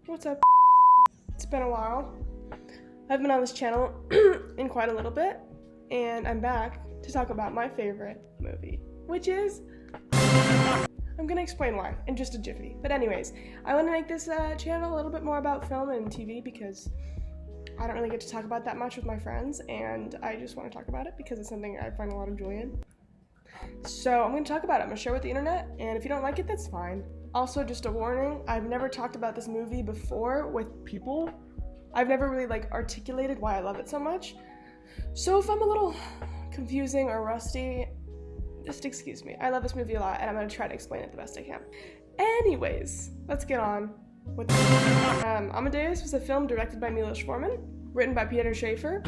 What's up? It's been a while. I've been on this channel in quite a little bit, and I'm back to talk about my favorite movie, which is... I'm gonna explain why in just a jiffy. But anyways, I want to make this channel a little bit more about film and TV because I don't really get to talk about that much with my friends, and I just want to talk about it because it's something I find a lot of joy in. So I'm going to talk about it. I'm going to share it with the internet, and if you don't like it, that's fine. Also, just a warning, I've never talked about this movie before with people. I've never really articulated why I love it so much. So if I'm a little confusing or rusty, just excuse me. I love this movie a lot, and I'm going to try to explain it the best I can. Anyways, let's get on with Amadeus was a film directed by Milos Forman, written by Peter Schaefer,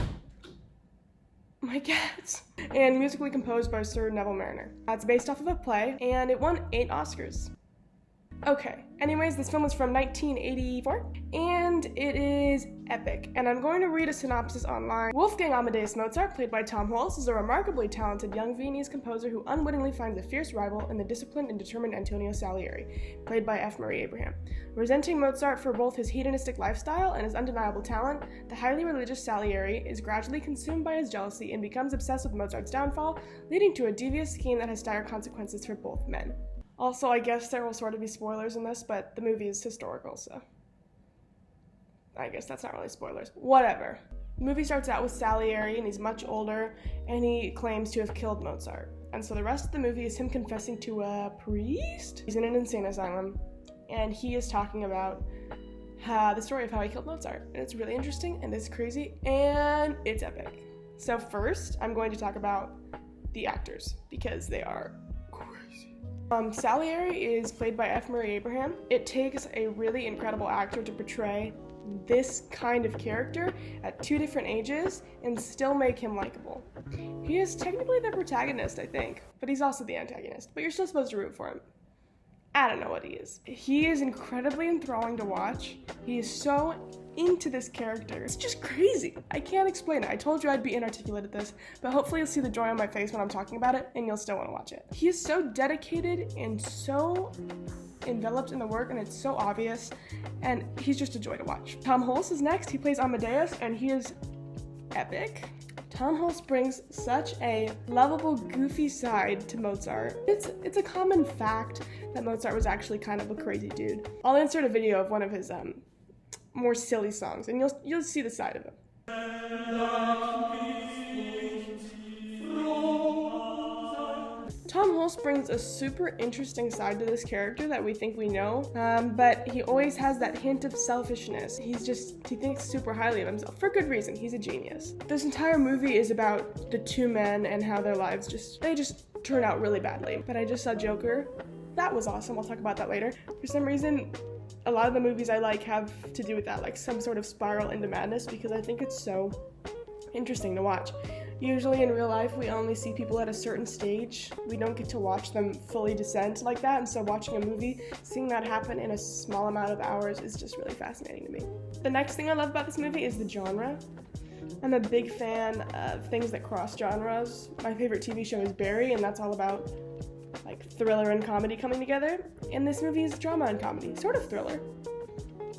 my cats, and musically composed by Sir Neville Mariner. It's based off of a play, and it won 8 Oscars. Okay, anyways, this film is from 1984, and it is epic, and I'm going to read a synopsis online. Wolfgang Amadeus Mozart, played by Tom Hulce, is a remarkably talented young Viennese composer who unwittingly finds a fierce rival in the disciplined and determined Antonio Salieri, played by F. Murray Abraham. Resenting Mozart for both his hedonistic lifestyle and his undeniable talent, the highly religious Salieri is gradually consumed by his jealousy and becomes obsessed with Mozart's downfall, leading to a devious scheme that has dire consequences for both men. Also, I guess there will sort of be spoilers in this, but the movie is historical, so I guess that's not really spoilers. Whatever. The movie starts out with Salieri, and he's much older, and he claims to have killed Mozart. And so the rest of the movie is him confessing to a priest. He's in an insane asylum, and he is talking about the story of how he killed Mozart. And it's really interesting, and it's crazy, and it's epic. So first, I'm going to talk about the actors, because they are crazy. Salieri is played by F. Murray Abraham. It takes a really incredible actor to portray this kind of character at 2 different ages and still make him likable. He is technically the protagonist, I think, but he's also the antagonist, but you're still supposed to root for him. I don't know what he is. He is incredibly enthralling to watch. He is so into this character. It's just crazy. I can't explain it. I told you I'd be inarticulate at this, but hopefully you'll see the joy on my face when I'm talking about it, and you'll still want to watch it. He is so dedicated and so enveloped in the work, and it's so obvious, and he's just a joy to watch. Tom Hulce is next. He plays Amadeus, and he is epic. Tom Hulce brings such a lovable, goofy side to Mozart. It's a common fact that Mozart was actually kind of a crazy dude. I'll insert a video of one of his more silly songs, and you'll see the side of him. Tom Hulce brings a super interesting side to this character that we think we know, but he always has that hint of selfishness. He thinks super highly of himself, for good reason. He's a genius. This entire movie is about the 2 men and how their lives just turn out really badly. But I just saw Joker. That was awesome. I'll talk about that later. For some reason, a lot of the movies I like have to do with that, like some sort of spiral into madness, because I think it's so interesting to watch. Usually in real life, we only see people at a certain stage. We don't get to watch them fully descend like that, and so watching a movie, seeing that happen in a small amount of hours is just really fascinating to me. The next thing I love about this movie is the genre. I'm a big fan of things that cross genres. My favorite TV show is Barry, and that's all about thriller and comedy coming together. And this movie is drama and comedy, sort of thriller.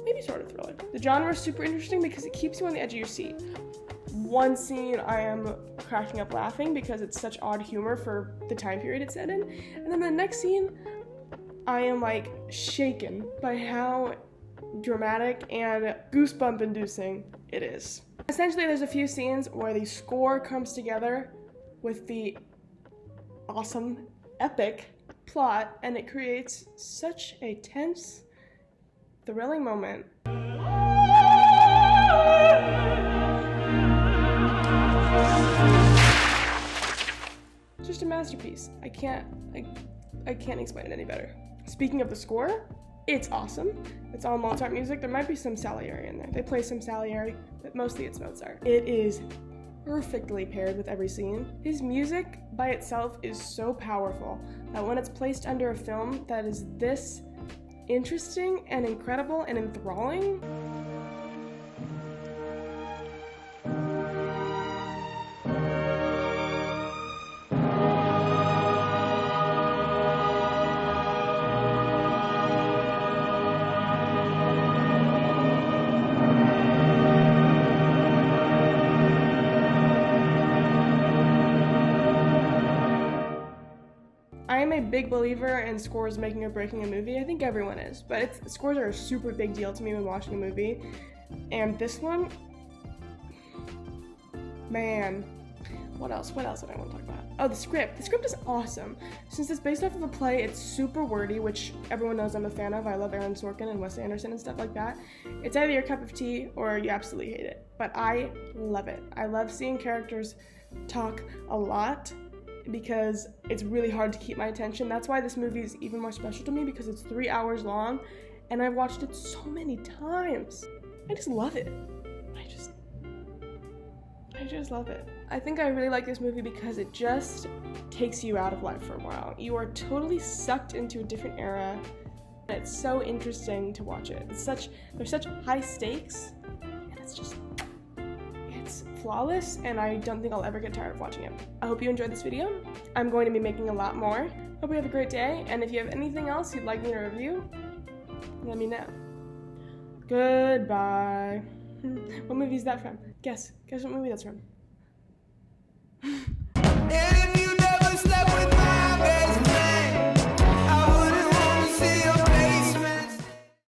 Maybe sort of thriller. The genre is super interesting because it keeps you on the edge of your seat. One scene I am cracking up laughing because it's such odd humor for the time period it's set in. And then the next scene, I am shaken by how dramatic and goosebump inducing it is. Essentially, there's a few scenes where the score comes together with the awesome, epic plot, and it creates such a tense, thrilling moment. Just a masterpiece. I can't explain it any better. Speaking of the score, it's awesome. It's all Mozart music. There might be some Salieri in there. They play some Salieri, but mostly it's Mozart. It is perfectly paired with every scene. His music by itself is so powerful that when it's placed under a film that is this interesting and incredible and enthralling, big believer in scores making or breaking a movie. I think everyone is, but scores are a super big deal to me when watching a movie. And this one, man, what else did I want to talk about? Oh, the script. The script is awesome. Since it's based off of a play, it's super wordy, which everyone knows I'm a fan of. I love Aaron Sorkin and Wes Anderson and stuff like that. It's either your cup of tea or you absolutely hate it. But I love it. I love seeing characters talk a lot because it's really hard to keep my attention. That's why this movie is even more special to me, because it's 3 hours long and I've watched it so many times. I just love it. I just love it. I think I really like this movie because it just takes you out of life for a while. You are totally sucked into a different era. It's so interesting to watch it. There's such high stakes, and it's flawless, and I don't think I'll ever get tired of watching it. I hope you enjoyed this video. I'm going to be making a lot more. Hope you have a great day, and if you have anything else you'd like me to review, let me know. Goodbye. What movie is that from? Guess what movie that's from.